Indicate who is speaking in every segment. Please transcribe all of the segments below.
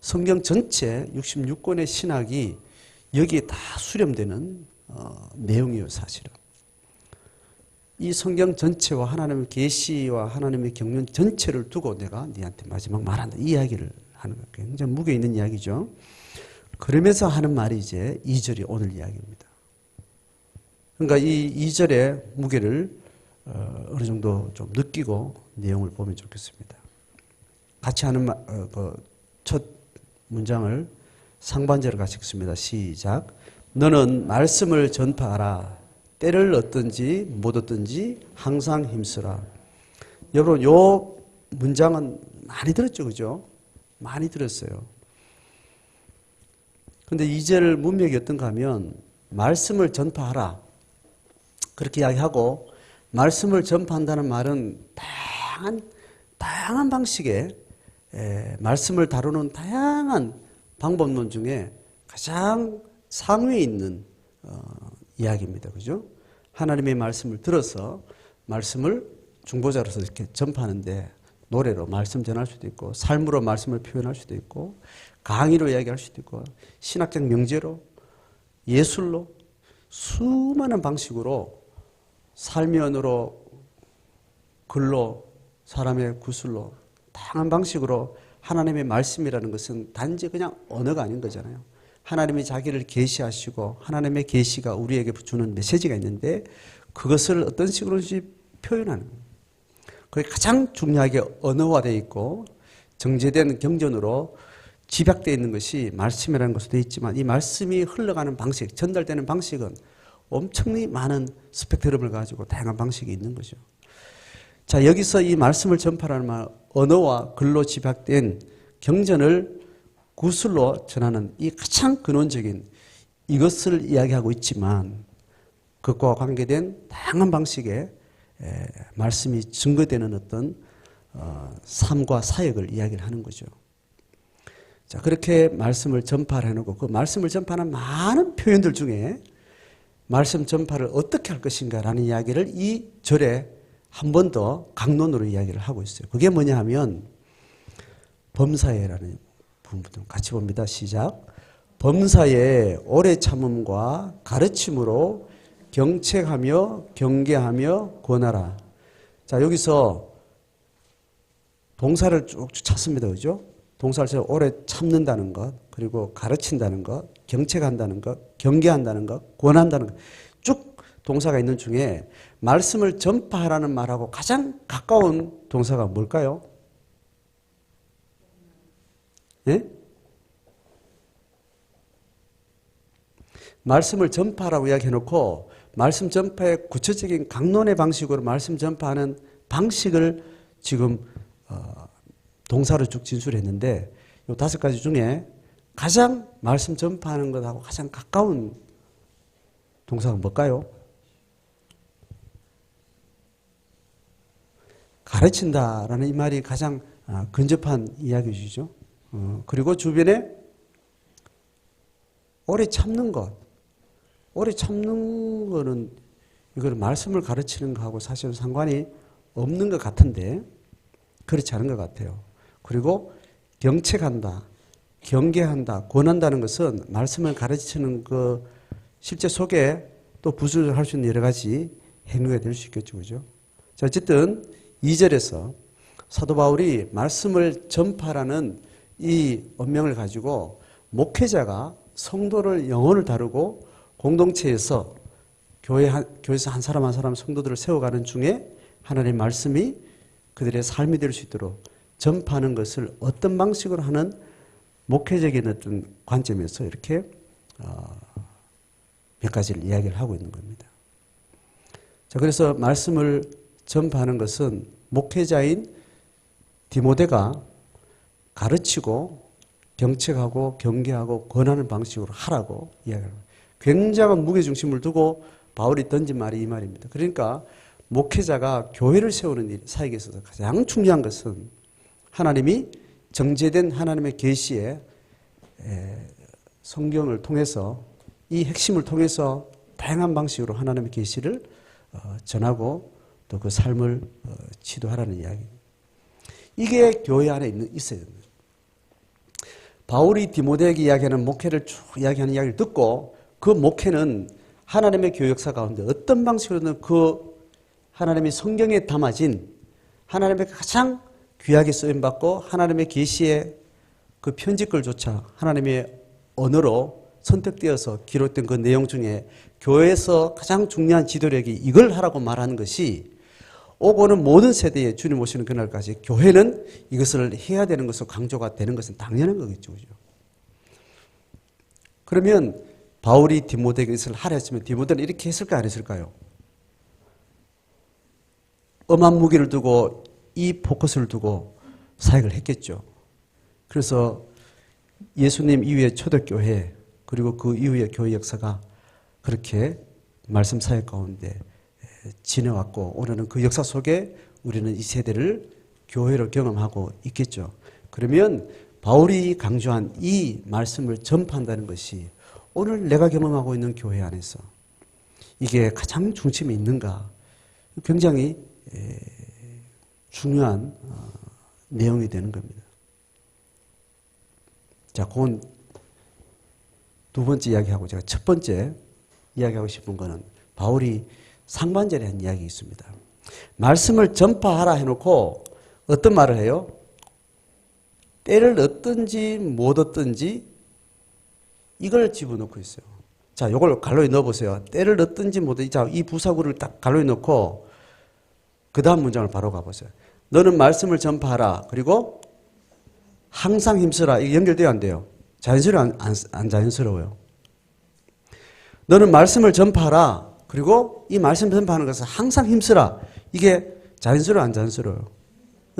Speaker 1: 성경 전체 66권의 신학이 여기에 다 수렴되는 내용이에요, 사실은. 이 성경 전체와 하나님의 계시와 하나님의 경륜 전체를 두고 내가 네한테 마지막 말한다. 이 이야기를 하는 거예요. 굉장히 무게 있는 이야기죠. 그러면서 하는 말이 이제 2절이 오늘 이야기입니다. 그러니까 이 2절의 무게를 어느 정도 좀 느끼고 내용을 보면 좋겠습니다. 같이 하는 첫 문장을 상반절을 같이 읽습니다. 시작. 너는 말씀을 전파하라. 때를 얻든지 못 얻든지 항상 힘쓰라. 여러분, 요 문장은 많이 들었죠, 그죠? 많이 들었어요. 근데 2절 문맥이 어떤가 하면 말씀을 전파하라. 그렇게 이야기하고 말씀을 전파한다는 말은 다양한 방식의 말씀을 다루는 다양한 방법론 중에 가장 상위에 있는 이야기입니다. 그죠? 하나님의 말씀을 들어서 말씀을 중보자로서 이렇게 전파하는데 노래로 말씀 전할 수도 있고 삶으로 말씀을 표현할 수도 있고 강의로 이야기할 수도 있고 신학적 명제로 예술로 수많은 방식으로 삶의 언어로 글로 사람의 구술로 다양한 방식으로 하나님의 말씀이라는 것은 단지 그냥 언어가 아닌 거잖아요. 하나님이 자기를 계시하시고 하나님의 계시가 우리에게 주는 메시지가 있는데 그것을 어떤 식으로든지 표현하는 거예요. 그게 가장 중요하게 언어화되어 있고 정제된 경전으로 집약되어 있는 것이 말씀이라는 것도 되어 있지만 이 말씀이 흘러가는 방식, 전달되는 방식은 엄청나게 많은 스펙트럼을 가지고 다양한 방식이 있는 거죠. 자, 여기서 이 말씀을 전파라는 말, 언어와 글로 집약된 경전을 구술로 전하는 이 가장 근원적인 이것을 이야기하고 있지만 그것과 관계된 다양한 방식의 말씀이 증거되는 어떤 삶과 사역을 이야기를 하는 거죠. 자, 그렇게 말씀을 전파를 해놓고 그 말씀을 전파하는 많은 표현들 중에 말씀 전파를 어떻게 할 것인가라는 이야기를 이 절에 한 번 더 강론으로 이야기를 하고 있어요. 그게 뭐냐 하면 범사에라는 부분부터 같이 봅니다. 시작. 범사에 오래 참음과 가르침으로 경책하며 경계하며 권하라. 자, 여기서 동사를 쭉쭉 찾습니다. 그죠? 동사를 오래 참는다는 것, 그리고 가르친다는 것, 경책한다는 것, 경계한다는 것, 권한다는 것. 쭉 동사가 있는 중에 말씀을 전파하라는 말하고 가장 가까운 동사가 뭘까요? 예? 말씀을 전파하라고 이야기해놓고 말씀 전파의 구체적인 강론의 방식으로 말씀 전파하는 방식을 지금 동사로 쭉 진술했는데 이 5가지 중에 가장 말씀 전파하는 것하고 가장 가까운 동사가 뭘까요? 가르친다라는 이 말이 가장 근접한 이야기이죠. 그리고 주변에 오래 참는 것. 오래 참는 거는 이걸 말씀을 가르치는 것하고 사실은 상관이 없는 것 같은데 그렇지 않은 것 같아요. 그리고 경책한다, 경계한다, 권한다는 것은 말씀을 가르치는 그 실제 속에 또 부수할 수 있는 여러 가지 행위가 될 수 있겠죠. 그죠? 자, 어쨌든 2절에서 사도 바울이 말씀을 전파라는 이 언명을 가지고 목회자가 성도를 영혼을 다루고 공동체에서 교회에서 한 사람 한 사람 성도들을 세워가는 중에 하나님의 말씀이 그들의 삶이 될 수 있도록 전파하는 것을 어떤 방식으로 하는 목회적인 어떤 관점에서 이렇게 몇 가지를 이야기를 하고 있는 겁니다. 자, 그래서 말씀을 전파하는 것은 목회자인 디모데가 가르치고 경책하고 경계하고 권하는 방식으로 하라고 이야기합니다. 굉장한 무게중심을 두고 바울이 던진 말이 이 말입니다. 그러니까 목회자가 교회를 세우는 일, 사역에 있어서 가장 중요한 것은 하나님이 정제된 하나님의 계시에 성경을 통해서 이 핵심을 통해서 다양한 방식으로 하나님의 계시를 전하고 또 그 삶을 지도하라는 이야기. 이게 교회 안에 있어야 됩니다. 바울이 디모데에게 이야기하는 목회를 쭉 이야기하는 이야기를 듣고 그 목회는 하나님의 교회 역사 가운데 어떤 방식으로든 그 하나님의 성경에 담아진 하나님의 가장 귀하게 쓰임받고 하나님의 계시의 그 편지글조차 하나님의 언어로 선택되어서 기록된 그 내용 중에 교회에서 가장 중요한 지도력이 이걸 하라고 말하는 것이 오고 오는 모든 세대에 주님 오시는 그날까지 교회는 이것을 해야 되는 것으로 강조가 되는 것은 당연한 거겠죠. 그죠? 그러면 바울이 디모데에게 이것을 하라 했으면 디모데는 이렇게 했을까 안 했을까요? 엄한 무기를 두고 이 포커스를 두고 사역을 했겠죠. 그래서 예수님 이후의 초대교회 그리고 그 이후의 교회 역사가 그렇게 말씀 사역 가운데 지내왔고 오늘은 그 역사 속에 우리는 이 세대를 교회로 경험하고 있겠죠. 그러면 바울이 강조한 이 말씀을 전파한다는 것이 오늘 내가 경험하고 있는 교회 안에서 이게 가장 중심이 있는가 굉장히 중요한 내용이 되는 겁니다. 자, 그건 두 번째 이야기하고 제가 첫 번째 이야기하고 싶은 거는 바울이 상반절에 한 이야기 있습니다. 말씀을 전파하라 해놓고 어떤 말을 해요? 때를 얻든지 못 얻든지 이걸 집어넣고 있어요. 자, 요걸 갈로에 넣어보세요. 때를 얻든지 못 얻든지. 자, 이 부사구를 딱 갈로에 넣고 그 다음 문장을 바로 가보세요. 너는 말씀을 전파하라. 그리고 항상 힘쓰라. 이게 연결돼야 안 돼요. 자연스러워 안 자연스러워요. 너는 말씀을 전파하라. 그리고 이 말씀 전파하는 것을 항상 힘쓰라. 이게 자연스러워 안 자연스러워요?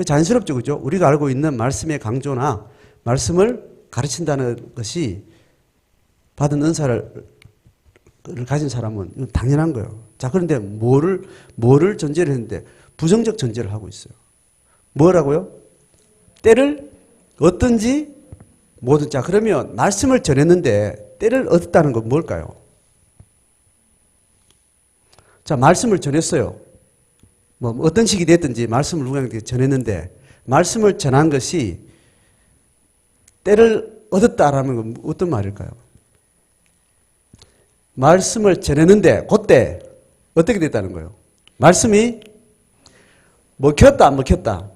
Speaker 1: 자연스럽죠. 그죠? 우리가 알고 있는 말씀의 강조나 말씀을 가르친다는 것이 받은 은사를 가진 사람은 당연한 거예요. 자, 그런데 뭐를 전제를 했는데 부정적 전제를 하고 있어요. 뭐라고요? 때를 얻든지 뭐든. 자, 그러면 말씀을 전했는데 때를 얻었다는 건 뭘까요? 자, 말씀을 전했어요. 뭐 어떤 식이 됐든지 말씀을 누구에게 전했는데 말씀을 전한 것이 때를 얻었다라는 건 어떤 말일까요? 말씀을 전했는데 그때 어떻게 됐다는 거예요? 말씀이 먹혔다 안 먹혔다?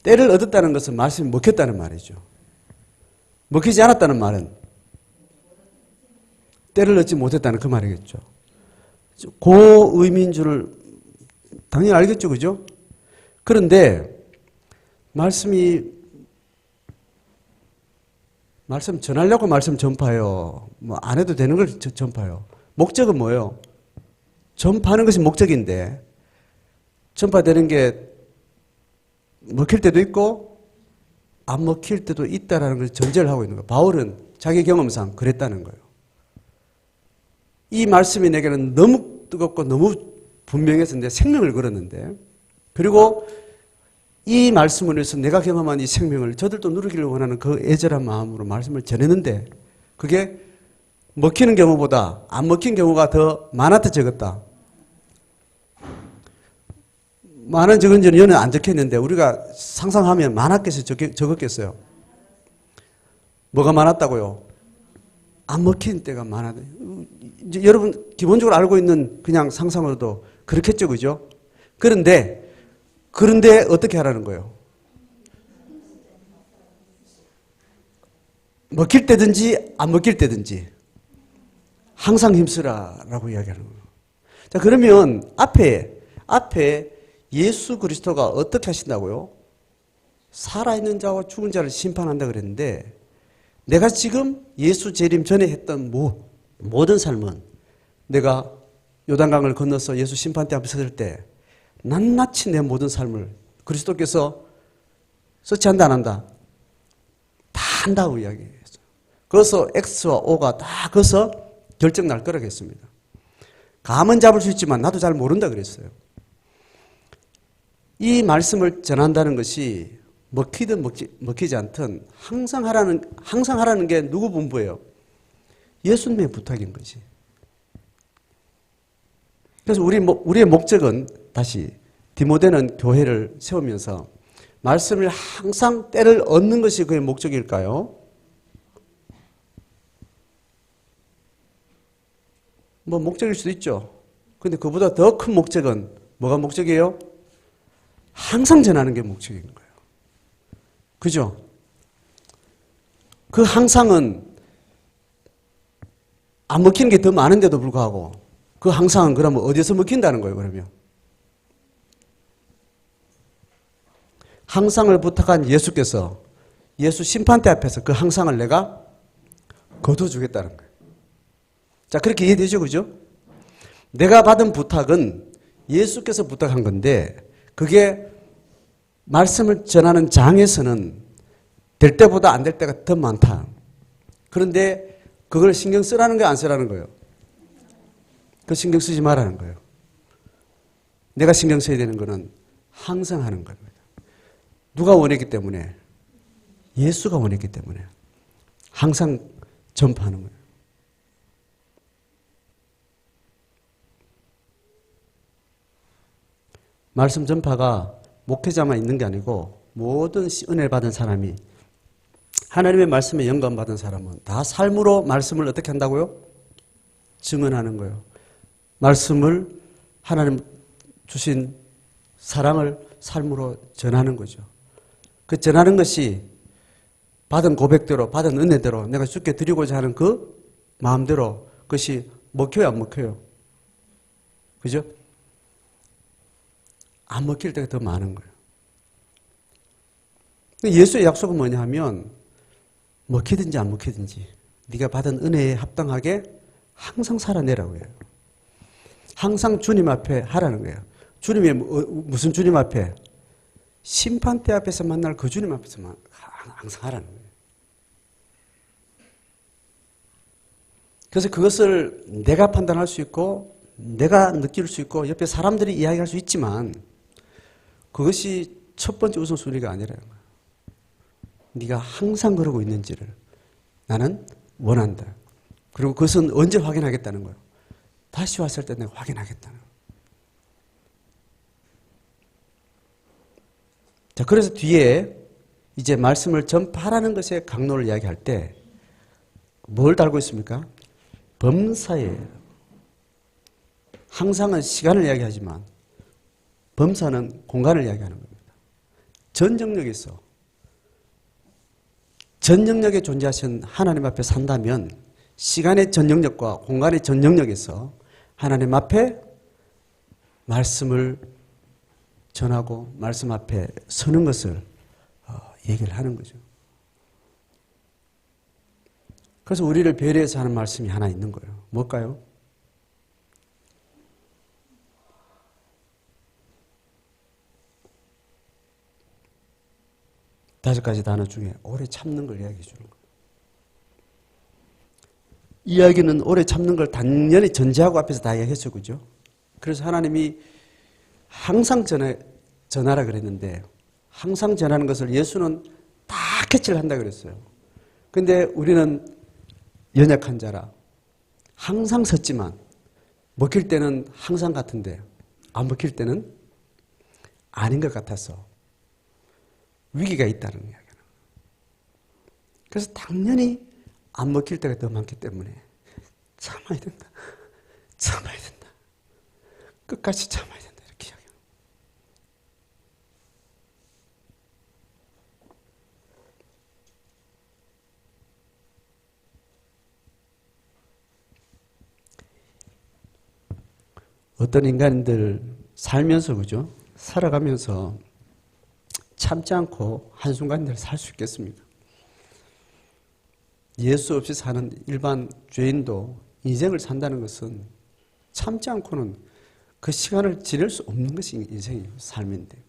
Speaker 1: 때를 얻었다는 것은 말씀이 먹혔다는 말이죠. 먹히지 않았다는 말은 때를 얻지 못했다는 그 말이겠죠. 그 의미인 줄을 당연히 알겠죠. 그죠? 그런데 말씀 전하려고 말씀 전파해요. 뭐 안 해도 되는 걸 전파해요. 목적은 뭐예요? 전파하는 것이 목적인데 전파되는 게 먹힐 때도 있고 안 먹힐 때도 있다라는 걸 전제를 하고 있는 거예요. 바울은 자기 경험상 그랬다는 거예요. 이 말씀이 내게는 너무 뜨겁고 너무 분명해서 내 생명을 걸었는데 그리고 이 말씀을 위해서 내가 경험한 이 생명을 저들도 누리기를 원하는 그 애절한 마음으로 말씀을 전했는데 그게 먹히는 경우보다 안 먹힌 경우가 더 많았다 적었다. 많은 적은지는 여는 안 적혀있는데 우리가 상상하면 많았겠어요? 적었겠어요? 뭐가 많았다고요? 안 먹힌 때가 많아요. 이제 여러분 기본적으로 알고 있는 그냥 상상으로도 그렇겠죠, 그죠? 그런데 어떻게 하라는 거예요? 먹힐 때든지 안 먹힐 때든지 항상 힘쓰라라고 이야기하는 거예요. 자, 그러면 앞에 예수 그리스도가 어떻게 하신다고요? 살아있는 자와 죽은 자를 심판한다 그랬는데 내가 지금 예수 재림 전에 했던 모든 삶은 내가 요단강을 건너서 예수 심판대 앞에 섰을 때 낱낱이 내 모든 삶을 그리스도께서 서치한다 안 한다? 다 한다고 이야기했어요. 그래서 X와 O가 다 거기서 결정 날 거라고 했습니다. 감은 잡을 수 있지만 나도 잘 모른다 그랬어요. 이 말씀을 전한다는 것이 먹히든 먹히지 않든 항상 하라는 게 누구 분부예요? 예수님의 부탁인 거지. 그래서 우리의 목적은 다시 디모데는 교회를 세우면서 말씀을 항상 때를 얻는 것이 그의 목적일까요? 뭐 목적일 수도 있죠. 근데 그보다 더 큰 목적은 뭐가 목적이에요? 항상 전하는 게 목적인 거예요. 그죠? 그 항상은 안 먹히는 게 더 많은데도 불구하고 그 항상은 그러면 어디서 먹힌다는 거예요, 그러면? 항상을 부탁한 예수께서 예수 심판대 앞에서 그 항상을 내가 거둬주겠다는 거예요. 자, 그렇게 이해되죠, 그죠? 내가 받은 부탁은 예수께서 부탁한 건데 그게 말씀을 전하는 장에서는 될 때보다 안 될 때가 더 많다. 그런데 그걸 신경 쓰라는 거예요, 안 쓰라는 거예요? 그 신경 쓰지 말라는 거예요. 내가 신경 써야 되는 거는 항상 하는 겁니다. 누가 원했기 때문에? 예수가 원했기 때문에 항상 전파하는 거예요. 말씀 전파가 목회자만 있는 게 아니고 모든 은혜를 받은 사람이 하나님의 말씀에 영감 받은 사람은 다 삶으로 말씀을 어떻게 한다고요? 증언하는 거예요. 말씀을 하나님 주신 사랑을 삶으로 전하는 거죠. 그 전하는 것이 받은 고백대로 받은 은혜대로 내가 주께 드리고자 하는 그 마음대로 그것이 먹혀요, 안 먹혀요? 그죠? 안 먹힐 때가 더 많은 거예요. 예수의 약속은 뭐냐 하면 먹히든지 안 먹히든지 네가 받은 은혜에 합당하게 항상 살아내라고 해요. 항상 주님 앞에 하라는 거예요. 주님의 무슨 주님 앞에? 심판대 앞에서 만날 그 주님 앞에서 항상 하라는 거예요. 그래서 그것을 내가 판단할 수 있고 내가 느낄 수 있고 옆에 사람들이 이야기할 수 있지만 그것이 첫 번째 우선순위가 아니라는 거예요. 네가 항상 그러고 있는지를 나는 원한다. 그리고 그것은 언제 확인하겠다는 거예요? 다시 왔을 때 내가 확인하겠다는 거예요. 자, 그래서 뒤에 이제 말씀을 전파하라는 것에 강론을 이야기할 때 뭘 달고 있습니까? 범사예요. 항상은 시간을 이야기하지만 범사는 공간을 이야기하는 겁니다. 전 영역에서 전 영역에 존재하신 하나님 앞에 산다면 시간의 전 영역과 공간의 전 영역에서 하나님 앞에 말씀을 전하고 말씀 앞에 서는 것을 얘기를 하는 거죠. 그래서 우리를 배려해서 하는 말씀이 하나 있는 거예요. 뭘까요? 다섯 가지 단어 중에 오래 참는 걸 이야기해 주는 거예요. 이야기는 오래 참는 걸 당연히 전제하고 앞에서 다 이야기했죠. 그죠? 그래서 하나님이 항상 전하라 그랬는데 항상 전하는 것을 예수는 다 캐치를 한다 그랬어요. 근데 우리는 연약한 자라 항상 섰지만 먹힐 때는 항상 같은데 안 먹힐 때는 아닌 것 같아서 위기가 있다는 이야기는. 그래서 당연히 안 먹힐 때가 더 많기 때문에 참아야 된다. 참아야 된다. 끝까지 참아야 된다. 이렇게 이야기합니다. 어떤 인간들 살면서 그죠? 살아가면서 참지 않고 한순간들 살 수 있겠습니까? 예수 없이 사는 일반 죄인도 인생을 산다는 것은 참지 않고는 그 시간을 지낼 수 없는 것이 인생이에요. 삶인데.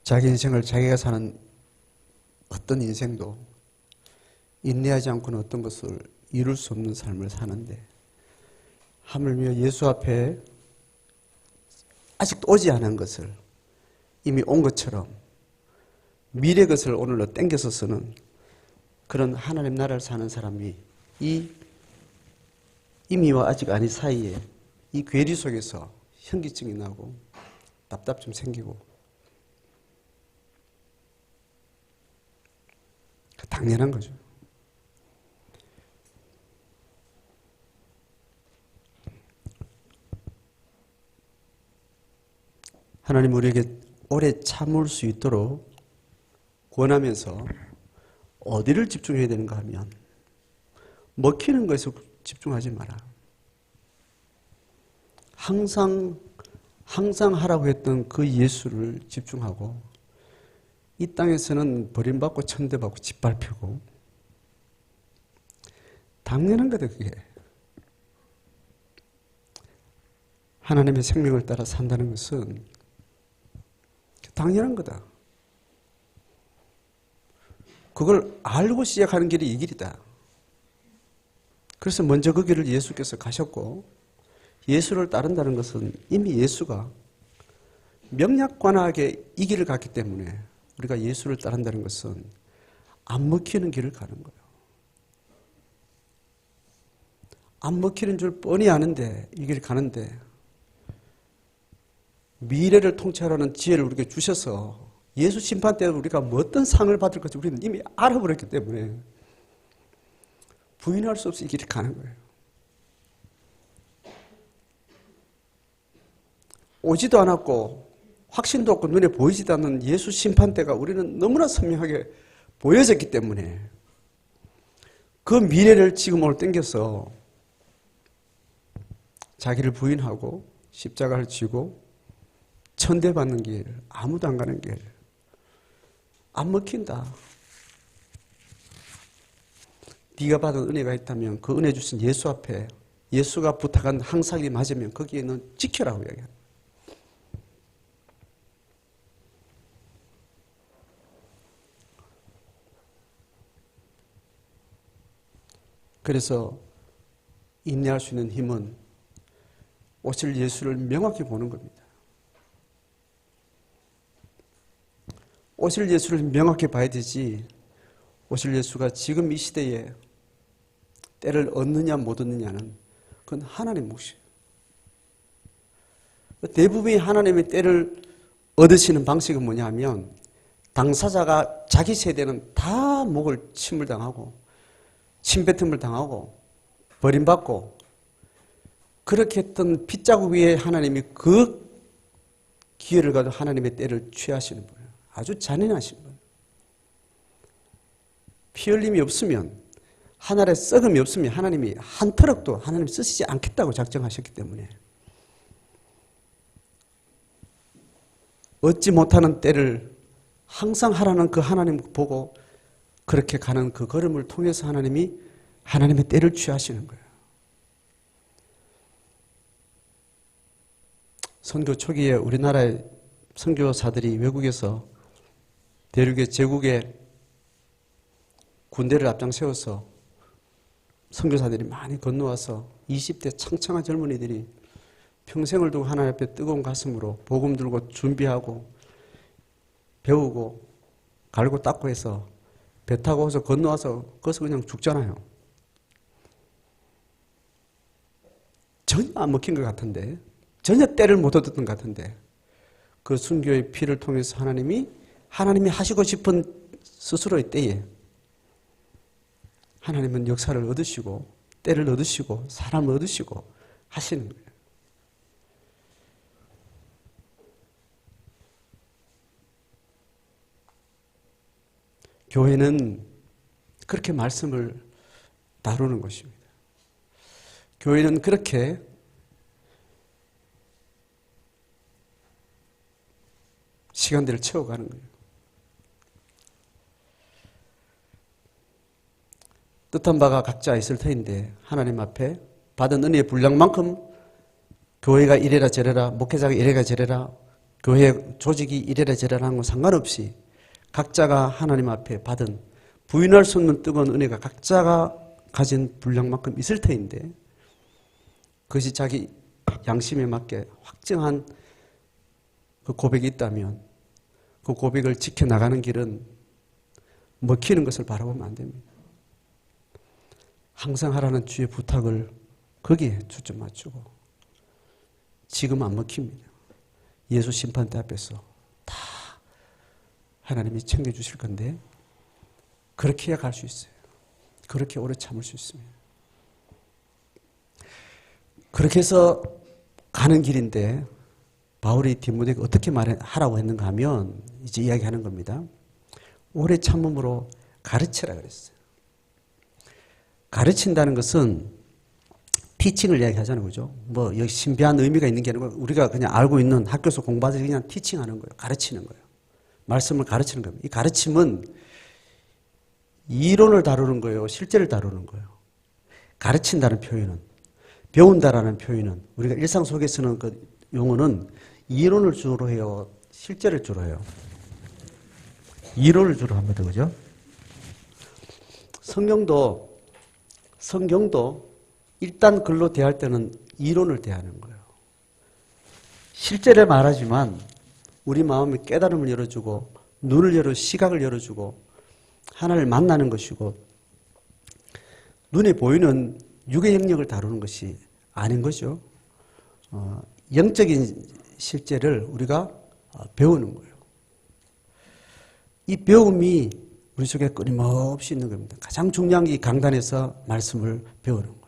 Speaker 1: 자기 인생을 자기가 사는 어떤 인생도 인내하지 않고는 어떤 것을 이룰 수 없는 삶을 사는데, 하물며 예수 앞에 아직도 오지 않은 것을 이미 온 것처럼 미래 것을 오늘로 땡겨서 쓰는 그런 하나님 나라를 사는 사람이 이 이미와 아직 아니 사이에 이 괴리 속에서 현기증이 나고 답답증 생기고, 당연한 거죠. 하나님 우리에게 오래 참을 수 있도록 권하면서 어디를 집중해야 되는가 하면 먹히는 것에 집중하지 마라. 항상 하라고 했던 그 예수를 집중하고, 이 땅에서는 버림받고 천대받고 짓밟히고, 당연한 거다 그게. 하나님의 생명을 따라 산다는 것은 당연한 거다. 그걸 알고 시작하는 길이 이 길이다. 그래서 먼저 그 길을 예수께서 가셨고, 예수를 따른다는 것은 이미 예수가 명약관하게 이 길을 갔기 때문에 우리가 예수를 따른다는 것은 안 먹히는 길을 가는 거예요. 안 먹히는 줄 뻔히 아는데 이 길을 가는데, 미래를 통찰하는 지혜를 우리에게 주셔서 예수 심판 때 우리가 뭐 어떤 상을 받을 것인지 우리는 이미 알아버렸기 때문에 부인할 수 없이 이 길을 가는 거예요. 오지도 않았고 확신도 없고 눈에 보이지도 않는 예수 심판대가 우리는 너무나 선명하게 보여졌기 때문에 그 미래를 지금 오늘 땡겨서 자기를 부인하고 십자가를 지고 천대받는 길, 아무도 안 가는 길, 안 먹힌다. 네가 받은 은혜가 있다면 그 은혜 주신 예수 앞에 예수가 부탁한 항상이 맞으면 거기에는 지켜라고 이야기합니다. 그래서 인내할 수 있는 힘은 오실 예수를 명확히 보는 겁니다. 오실 예수를 명확히 봐야 되지, 오실 예수가 지금 이 시대에 때를 얻느냐 못 얻느냐는 그건 하나님 몫이에요. 대부분이 하나님의 때를 얻으시는 방식은 뭐냐 하면, 당사자가 자기 세대는 다 목을 침몰당하고 침뱉음을 당하고 버림받고, 그렇게 했던 핏자국 위에 하나님이 그 기회를 가지고 하나님의 때를 취하시는 거예요. 아주 잔인하신 거예요. 피 흘림이 없으면, 하늘에 썩음이 없으면 하나님이 한 터럭도 하나님 쓰시지 않겠다고 작정하셨기 때문에 얻지 못하는 때를 항상 하라는 그 하나님 보고 그렇게 가는 그 걸음을 통해서 하나님이 하나님의 때를 취하시는 거예요. 선교 초기에 우리나라의 선교사들이 외국에서 대륙의 제국의 군대를 앞장 세워서 선교사들이 많이 건너와서 20대 창창한 젊은이들이 평생을 두고 하나님 앞에 뜨거운 가슴으로 복음 들고 준비하고 배우고 갈고 닦고 해서 배 타고 와서 건너와서 거기서 그냥 죽잖아요. 전혀 안 먹힌 것 같은데, 전혀 때를 못 얻었던 것 같은데, 그 순교의 피를 통해서 하나님이 하시고 싶은 스스로의 때에 하나님은 역사를 얻으시고 때를 얻으시고 사람을 얻으시고 하시는 거예요. 교회는 그렇게 말씀을 다루는 것입니다. 교회는 그렇게 시간들을 채워가는 거예요. 뜻한 바가 각자 있을 터인데 하나님 앞에 받은 은혜의 분량만큼 교회가 이래라 저래라, 목회자가 이래라 저래라, 교회 조직이 이래라 저래라 하는 건 상관없이 각자가 하나님 앞에 받은 부인할 수 없는 뜨거운 은혜가 각자가 가진 분량만큼 있을 터인데 그것이 자기 양심에 맞게 확정한 그 고백이 있다면 그 고백을 지켜나가는 길은 먹히는 것을 바라보면 안 됩니다. 항상 하라는 주의 부탁을 거기에 초점 맞추고 지금 안 먹힙니다. 예수 심판대 앞에서 다 하나님이 챙겨주실 건데 그렇게 해야 갈 수 있어요. 그렇게 오래 참을 수 있습니다. 그렇게 해서 가는 길인데 바울이 디모데에게 어떻게 말하라고 했는가 하면 이제 이야기하는 겁니다. 오래 참음으로 가르치라 그랬어요. 가르친다는 것은 티칭을 이야기하잖아요. 그죠? 뭐 여기 신비한 의미가 있는 게 아니고 우리가 그냥 알고 있는 학교에서 공부하듯이 그냥 티칭하는 거예요. 가르치는 거예요. 말씀을 가르치는 겁니다. 이 가르침은 이론을 다루는 거예요. 실제를 다루는 거예요. 가르친다는 표현은, 배운다라는 표현은 우리가 일상 속에 쓰는 그 용어는 이론을 주로 해요. 실제를 주로 해요. 이론을 주로 합니다. 그죠? 성경도 일단 글로 대할 때는 이론을 대하는 거예요. 실제를 말하지만 우리 마음의 깨달음을 열어주고 눈을 열어 시각을 열어주고 하나님을 만나는 것이고 눈에 보이는 육의 영역을 다루는 것이 아닌 거죠. 영적인 실제를 우리가 배우는 거예요. 이 배움이 우리 속에 끊임없이 있는 겁니다. 가장 중요한 게 이 강단에서 말씀을 배우는 거예요.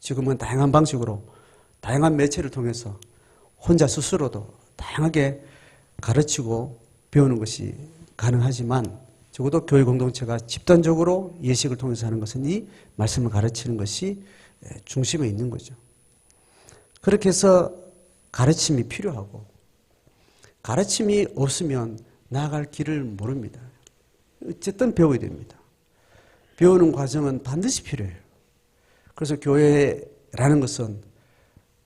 Speaker 1: 지금은 다양한 방식으로 다양한 매체를 통해서 혼자 스스로도 다양하게 가르치고 배우는 것이 가능하지만 적어도 교회 공동체가 집단적으로 예식을 통해서 하는 것은 이 말씀을 가르치는 것이 중심에 있는 거죠. 그렇게 해서 가르침이 필요하고 가르침이 없으면 나아갈 길을 모릅니다. 어쨌든 배워야 됩니다. 배우는 과정은 반드시 필요해요. 그래서 교회라는 것은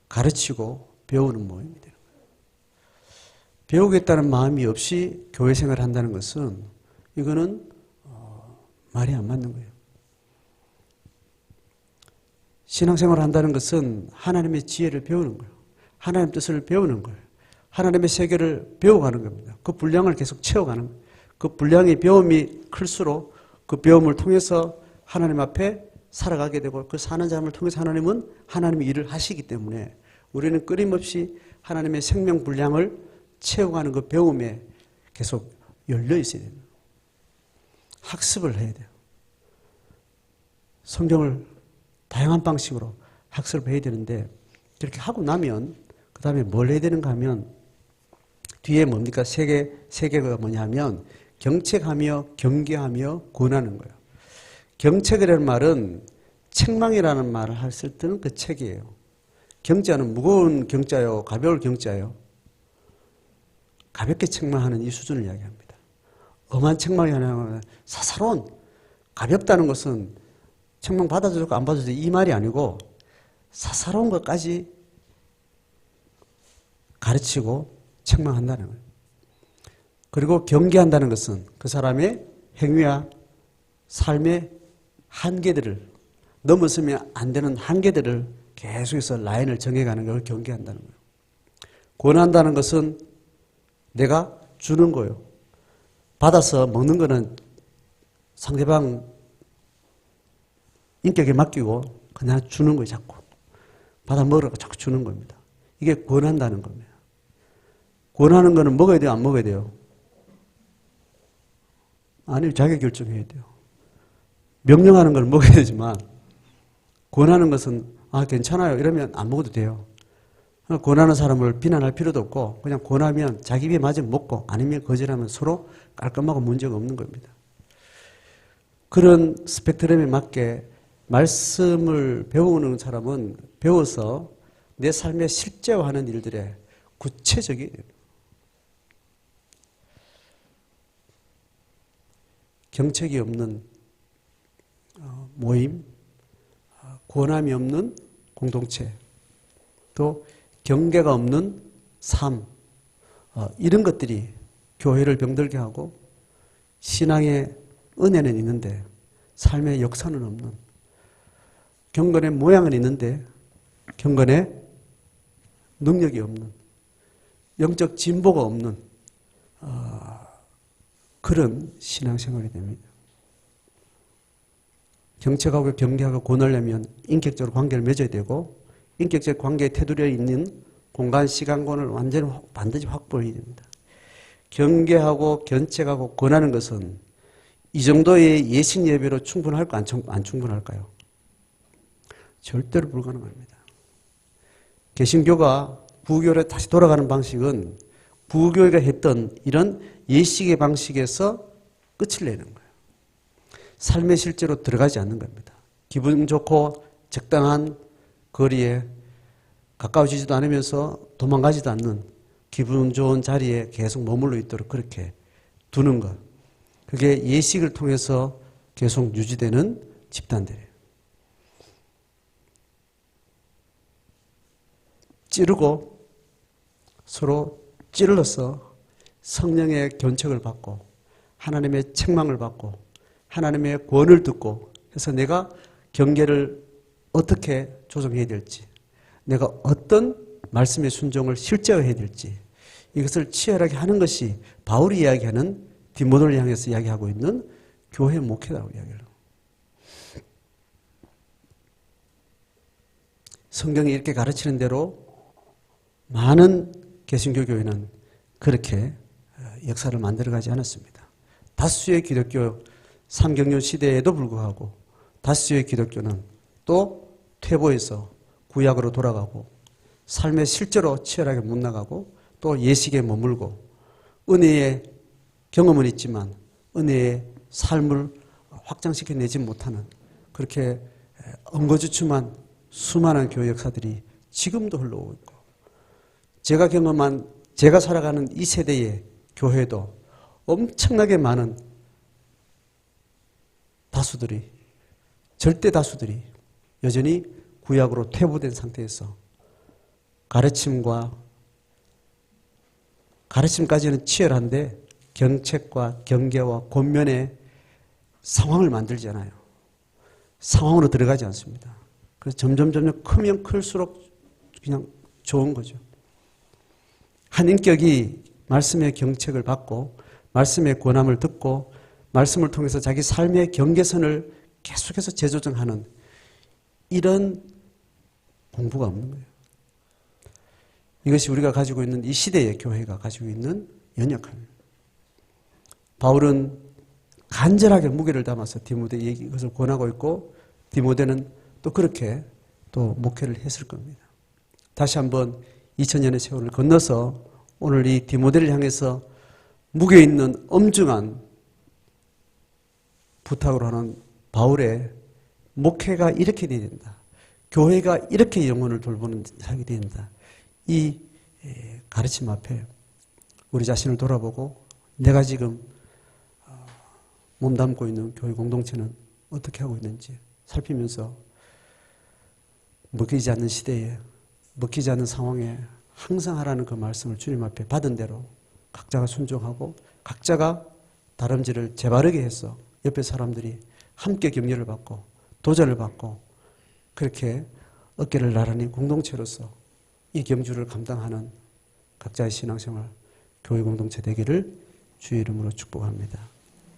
Speaker 1: 가르치고 배우는 모임이 되는 거예요. 배우겠다는 마음이 없이 교회 생활을 한다는 것은 이거는 말이 안 맞는 거예요. 신앙생활을 한다는 것은 하나님의 지혜를 배우는 거예요. 하나님의 뜻을 배우는 거예요. 하나님의 세계를 배워가는 겁니다. 그 분량을 계속 채워가는 거예요. 그 분량의 배움이 클수록 그 배움을 통해서 하나님 앞에 살아가게 되고 그 사는 삶을 통해서 하나님은 하나님의 일을 하시기 때문에 우리는 끊임없이 하나님의 생명 분량을 채워가는 그 배움에 계속 열려 있어야 됩니다. 학습을 해야 돼요. 성경을 다양한 방식으로 학습을 해야 되는데 그렇게 하고 나면 그 다음에 뭘 해야 되는가 하면 뒤에 뭡니까? 세 개가 뭐냐면 경책하며 경계하며 권하는 거예요. 경책이라는 말은 책망이라는 말을 했을 때는 그 책이에요. 경자는 무거운 경자요, 가벼울 경자요. 가볍게 책망하는 이 수준을 이야기합니다. 엄한 책망이 아니라 사사로운, 가볍다는 것은 책망 받아도 좋고 안 받아도 좋고 이 말이 아니고 사사로운 것까지 가르치고 책망한다는 거예요. 그리고 경계한다는 것은 그 사람의 행위와 삶의 한계들을 넘어서면 안 되는 한계들을 계속해서 라인을 정해가는 걸 경계한다는 거예요. 권한다는 것은 내가 주는 거예요. 받아서 먹는 거는 상대방 인격에 맡기고 그냥 주는 거예요. 자꾸. 받아 먹으라고 자꾸 주는 겁니다. 이게 권한다는 겁니다. 권하는 거는 먹어야 돼요? 안 먹어야 돼요? 아니, 자기가 결정해야 돼요. 명령하는 걸 먹어야 되지만 권하는 것은 괜찮아요 이러면 안 먹어도 돼요. 권하는 사람을 비난할 필요도 없고 그냥 권하면 자기 입에 맞으면 먹고 아니면 거절하면 서로 깔끔하고 문제가 없는 겁니다. 그런 스펙트럼에 맞게 말씀을 배우는 사람은 배워서 내 삶에 실제화하는 일들에 구체적이 경책이 없는 모임, 권함이 없는 공동체, 또 경계가 없는 삶, 이런 것들이 교회를 병들게 하고 신앙의 은혜는 있는데 삶의 역사는 없는, 경건의 모양은 있는데 경건의 능력이 없는, 영적 진보가 없는 그런 신앙생활이 됩니다. 경책하고 경계하고 권하려면 인격적으로 관계를 맺어야 되고, 인격적 관계에 테두리에 있는 공간, 시간권을 완전히 반드시 확보해야 됩니다. 경계하고 견책하고 권하는 것은 이 정도의 예식 예배로 충분할까 안 충분할까요? 절대로 불가능합니다. 개신교가 부교로 다시 돌아가는 방식은 부교가 했던 이런 예식의 방식에서 끝을 내는 거예요. 삶의 실제로 들어가지 않는 겁니다. 기분 좋고 적당한 거리에 가까워지지도 않으면서 도망가지도 않는 기분 좋은 자리에 계속 머물러 있도록 그렇게 두는 것. 그게 예식을 통해서 계속 유지되는 집단들이에요. 찌르고 서로 찔러서 성령의 견책을 받고 하나님의 책망을 받고 하나님의 권을 듣고 해서 내가 경계를 어떻게 조정해야 될지, 내가 어떤 말씀의 순종을 실제화해야 될지, 이것을 치열하게 하는 것이 바울이 이야기하는 디모데를 향해서 이야기하고 있는 교회 목회라고 이야기해요. 성경이 이렇게 가르치는 대로 많은 개신교 교회는 그렇게 역사를 만들어가지 않았습니다. 다수의 기독교 3경륜 시대에도 불구하고 다수의 기독교는 또 퇴보해서 구약으로 돌아가고 삶에 실제로 치열하게 못 나가고 또 예식에 머물고 은혜의 경험은 있지만 은혜의 삶을 확장시켜내지 못하는 그렇게 엉거주춤한 수많은 교회 역사들이 지금도 흘러오고 있고, 제가 경험한, 제가 살아가는 이 세대의 교회도 엄청나게 많은 다수들이, 절대 다수들이 여전히 구약으로 퇴보된 상태에서 가르침까지는 치열한데 경책과 경계와 권면의 상황을 만들잖아요. 상황으로 들어가지 않습니다. 그래서 점점 크면 클수록 그냥 좋은 거죠. 한 인격이 말씀의 경책을 받고 말씀의 권함을 듣고 말씀을 통해서 자기 삶의 경계선을 계속해서 재조정하는 이런 공부가 없는 거예요. 이것이 우리가 가지고 있는 이 시대의 교회가 가지고 있는 연약함입니다. 바울은 간절하게 무게를 담아서 디모데에게 이것을 권하고 있고 디모데는 또 그렇게 또 목회를 했을 겁니다. 다시 한번 2000년의 세월을 건너서 오늘 이 디모데를 향해서 무게 있는 엄중한 부탁으로 하는 바울의 목회가 이렇게 돼야 된다. 교회가 이렇게 영혼을 돌보는 하게 된다. 이 가르침 앞에 우리 자신을 돌아보고 내가 지금 몸담고 있는 교회 공동체는 어떻게 하고 있는지 살피면서 먹히지 않는 시대에, 먹히지 않는 상황에 항상 하라는 그 말씀을 주님 앞에 받은 대로 각자가 순종하고 각자가 다름질을 재바르게 해서 옆에 사람들이 함께 격려를 받고 도전을 받고 그렇게 어깨를 나란히 공동체로서 이 경주를 감당하는 각자의 신앙생활, 교회 공동체 되기를 주의 이름으로 축복합니다.